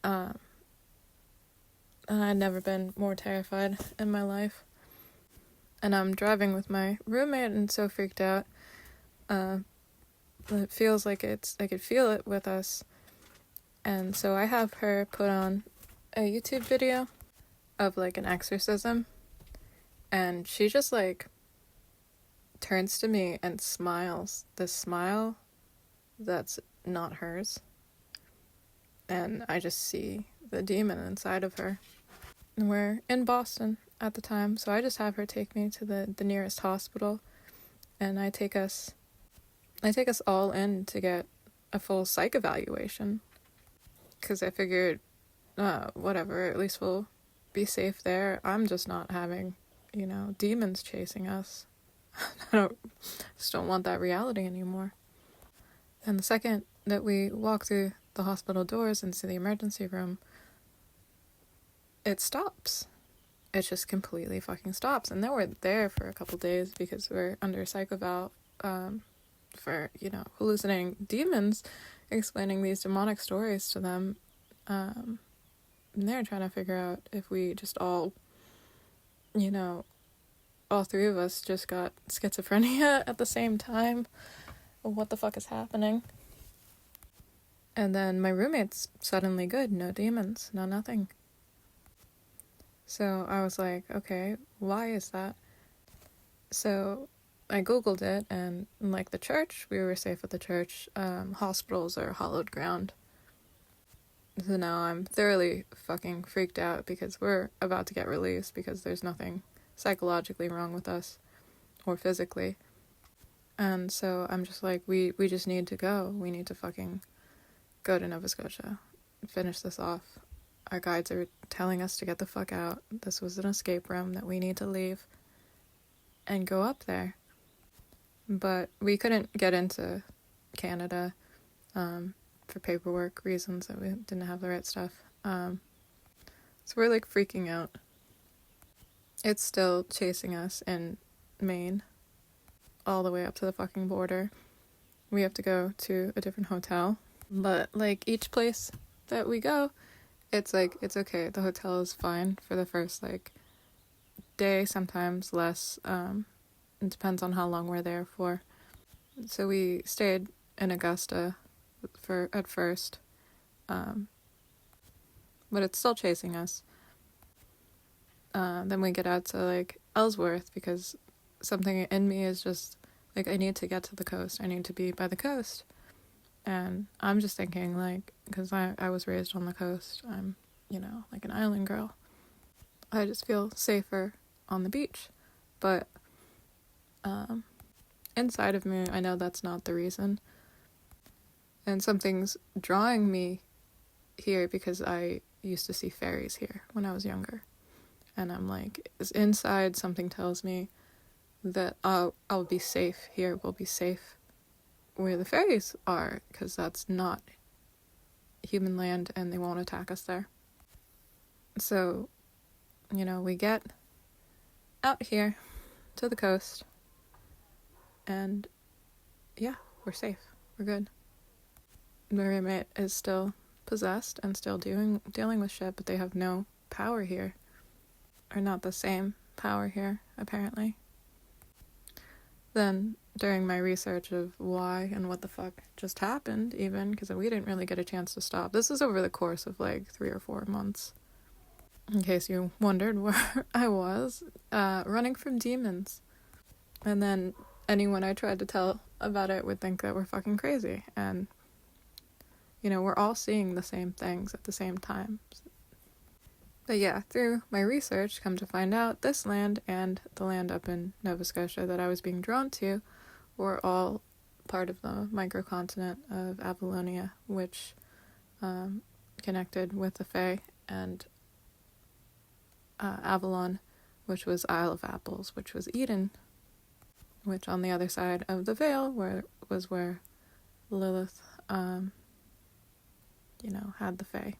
S1: And I'd never been more terrified in my life. And I'm driving with my roommate and so freaked out. It feels like I could feel it with us. And so I have her put on a YouTube video of like an exorcism. And she just like turns to me and smiles. This smile that's not hers. And I just see the demon inside of her. And we're in Boston at the time, so I just have her take me to the nearest hospital, and I take us all in to get a full psych evaluation, because I figured, whatever, at least we'll be safe there. I'm just not having, demons chasing us. I just don't want that reality anymore. And the second that we walk through the hospital doors into the emergency room, it stops. It just completely fucking stops. And then we're there for a couple days because we're under psych eval for, hallucinating demons, explaining these demonic stories to them. And they're trying to figure out if we just all three of us just got schizophrenia at the same time. What the fuck is happening? And then my roommate's suddenly good. No demons, no nothing. So I was like, okay, why is that? So I Googled it, and like the church, we were safe at the church. Hospitals are hallowed ground. So now I'm thoroughly fucking freaked out because we're about to get released because there's nothing psychologically wrong with us or physically. And so I'm just like, we just need to go. We need to fucking go to Nova Scotia, finish this off. Our guides are telling us to get the fuck out. This was an escape room that we need to leave and go up there. But we couldn't get into Canada for paperwork reasons, that we didn't have the right stuff. So we're like freaking out. It's still chasing us in Maine all the way up to the fucking border. We have to go to a different hotel. But like each place that we go, it's like, it's okay. The hotel is fine for the first like day, sometimes less. It depends on how long we're there for. So we stayed in Augusta at first. But it's still chasing us. Then we get out to like Ellsworth because something in me is just like, I need to get to the coast. I need to be by the coast. And I'm just thinking, like, because I was raised on the coast, I'm, like an island girl. I just feel safer on the beach. But inside of me, I know that's not the reason. And something's drawing me here because I used to see fairies here when I was younger. And I'm like, inside something tells me that I'll be safe here. We'll be safe where the fairies are, because that's not human land and they won't attack us there. So, we get out here to the coast and yeah, we're safe. We're good. My roommate is still possessed and still dealing with shit, but they have no power here. Or not the same power here, apparently. Then, during my research of why and what the fuck just happened, even, because we didn't really get a chance to stop. This is over the course of like 3 or 4 months. In case you wondered where I was, running from demons. And then anyone I tried to tell about it would think that we're fucking crazy. And, we're all seeing the same things at the same time. But yeah, through my research, come to find out, this land and the land up in Nova Scotia that I was being drawn to were all part of the microcontinent of Avalonia, which connected with the Fae, and Avalon, which was Isle of Apples, which was Eden, which on the other side of the veil was where Lilith, had the Fae.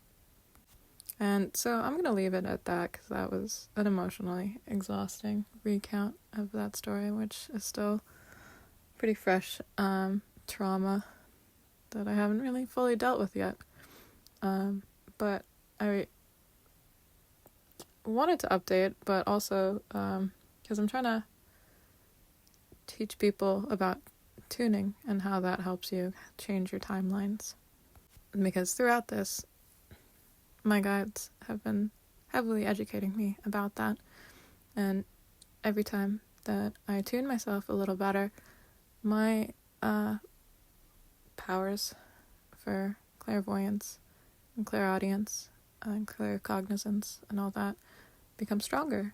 S1: And so I'm going to leave it at that, because that was an emotionally exhausting recount of that story, which is still pretty fresh trauma that I haven't really fully dealt with yet. But I wanted to update, but also because I'm trying to teach people about tuning and how that helps you change your timelines. Because throughout this, my guides have been heavily educating me about that. And every time that I tune myself a little better, my powers for clairvoyance and clairaudience and claircognizance and all that become stronger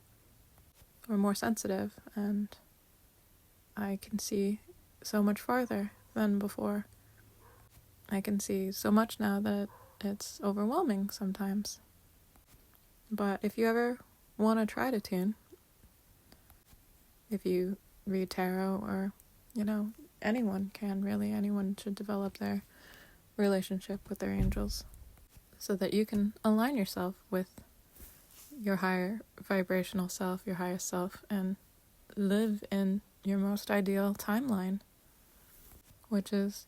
S1: or more sensitive, and I can see so much farther than before. I can see so much now that it's overwhelming sometimes. But if you ever want to try to tune, if you read tarot, or anyone should develop their relationship with their angels so that you can align yourself with your higher vibrational self, your highest self, and live in your most ideal timeline, which is,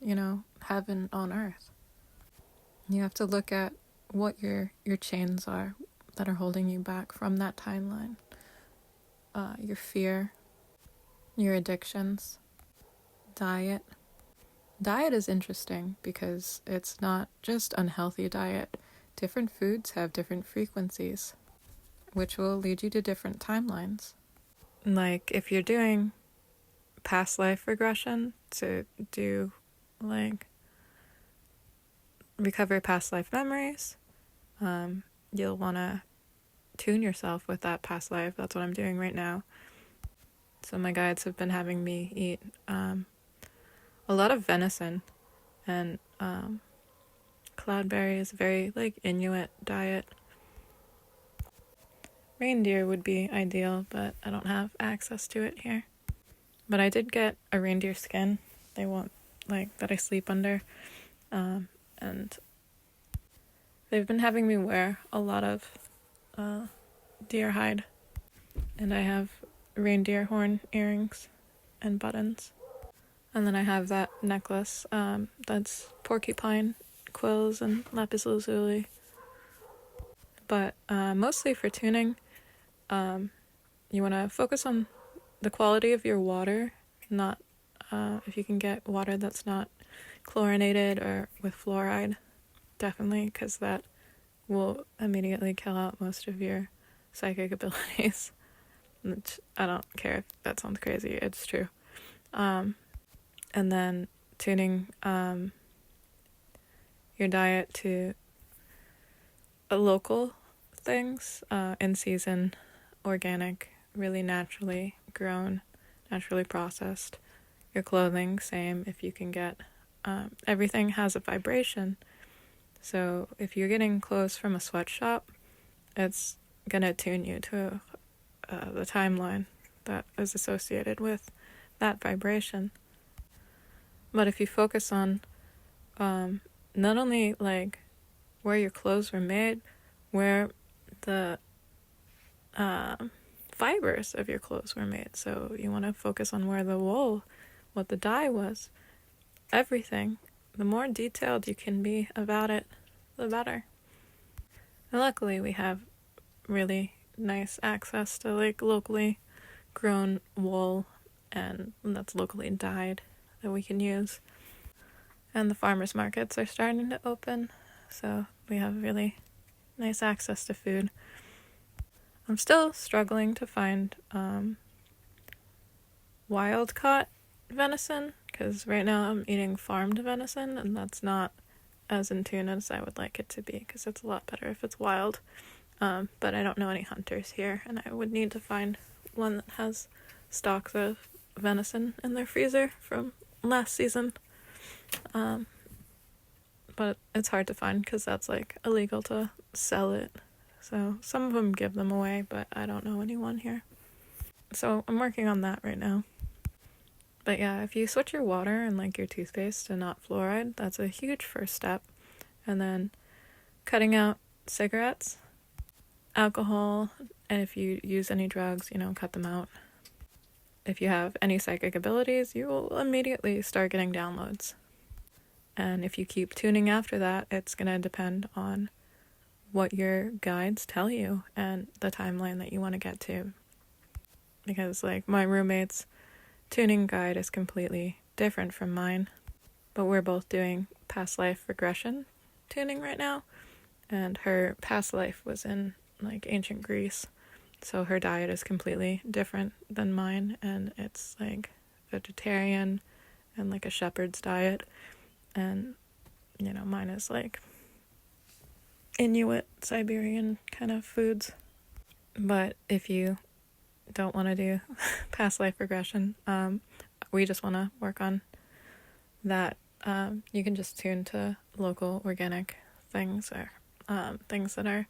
S1: heaven on earth. You have to look at what your chains are that are holding you back from that timeline. Your fear, your addictions, diet. Diet is interesting because it's not just unhealthy diet. Different foods have different frequencies, which will lead you to different timelines. Like if you're doing past life regression to do recover past life memories, you'll want to tune yourself with that past life. That's what I'm doing right now. So my guides have been having me eat a lot of venison, and cloudberry is a very Inuit diet. Reindeer would be ideal, but I don't have access to it here. But I did get a reindeer skin. They want that I sleep under, and they've been having me wear a lot of deer hide, and I have reindeer horn earrings and buttons. And then I have that necklace that's porcupine quills and lapis lazuli. But mostly for tuning, you want to focus on the quality of your water, not if you can get water that's not chlorinated or with fluoride, definitely, because that will immediately kill out most of your psychic abilities. Which I don't care if that sounds crazy, it's true. And then tuning your diet to local things, in season, organic, really naturally grown, naturally processed. Your clothing, same, if you can get, everything has a vibration. So if you're getting clothes from a sweatshop, it's gonna tune you to the timeline that is associated with that vibration. But if you focus on not only where your clothes were made, where the fibers of your clothes were made, so you want to focus on where the wool, what the dye was, everything. The more detailed you can be about it, the better. And luckily we have really nice access to locally grown wool, and that's locally dyed, that we can use. And the farmers markets are starting to open, so we have really nice access to food. I'm still struggling to find wild caught venison, because right now I'm eating farmed venison, and that's not as in tune as I would like it to be, because it's a lot better if it's wild. But I don't know any hunters here, and I would need to find one that has stocks of venison in their freezer from last season. But it's hard to find because that's like illegal to sell it. So some of them give them away, but I don't know anyone here. So I'm working on that right now. But yeah, if you switch your water and like your toothpaste to not fluoride, that's a huge first step. And then cutting out cigarettes, alcohol, and if you use any drugs, cut them out. If you have any psychic abilities, you will immediately start getting downloads. And if you keep tuning after that, it's going to depend on what your guides tell you and the timeline that you want to get to. Because like my roommate's tuning guide is completely different from mine, but we're both doing past life regression tuning right now, and her past life was in like ancient Greece, so her diet is completely different than mine, and it's like vegetarian and like a shepherd's diet, and mine is like Inuit Siberian kind of foods. But if you don't want to do past life regression, we just want to work on that. You can just tune to local organic things, or things that are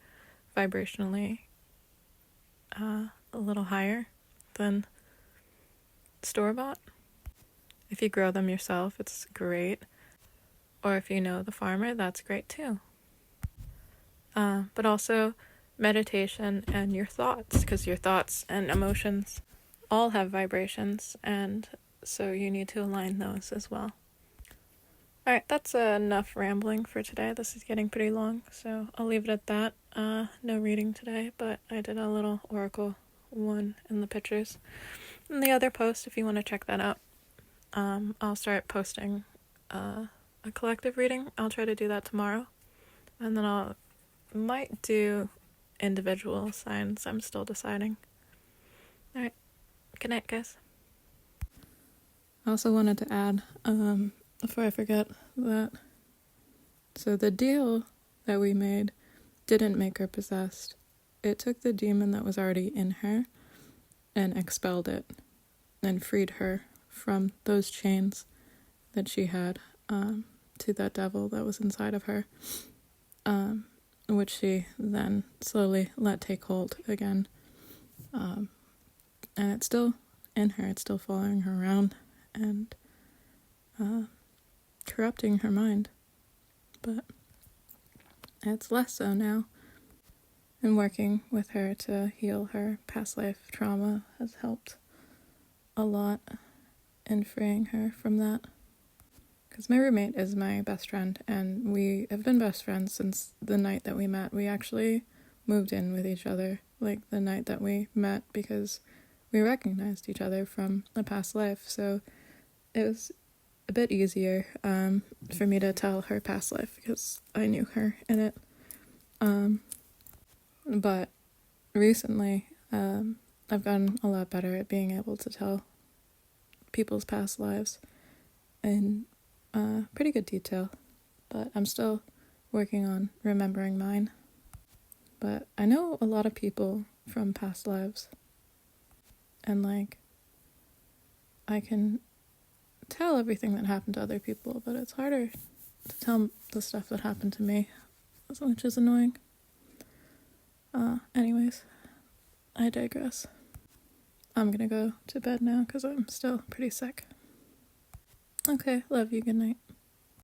S1: vibrationally a little higher than store-bought. If you grow them yourself, it's great. Or if you know the farmer, that's great too. But also meditation and your thoughts, because your thoughts and emotions all have vibrations, and so you need to align those as well. Alright, that's enough rambling for today. This is getting pretty long, so I'll leave it at that. No reading today, but I did a little oracle one in the pictures. And the other post, if you want to check that out, I'll start posting a collective reading. I'll try to do that tomorrow. And then I might do individual signs. I'm still deciding. Alright, good night, guys. I also wanted to add, before I forget, that so the deal that we made didn't make her possessed. It took the demon that was already in her and expelled it and freed her from those chains that she had to that devil that was inside of her, which she then slowly let take hold again. And it's still in her, it's still following her around and corrupting her mind. But it's less so now. And working with her to heal her past life trauma has helped a lot in freeing her from that. Because my roommate is my best friend, and we have been best friends since the night that we met. We actually moved in with each other, like the night that we met, because we recognized each other from a past life. So it was a bit easier for me to tell her past life because I knew her in it. But recently, I've gotten a lot better at being able to tell people's past lives in pretty good detail, but I'm still working on remembering mine. But I know a lot of people from past lives, and like I can tell everything that happened to other people, but it's harder to tell the stuff that happened to me, which is annoying. Anyways, I digress. I'm gonna go to bed now because I'm still pretty sick. Okay, love you, good night.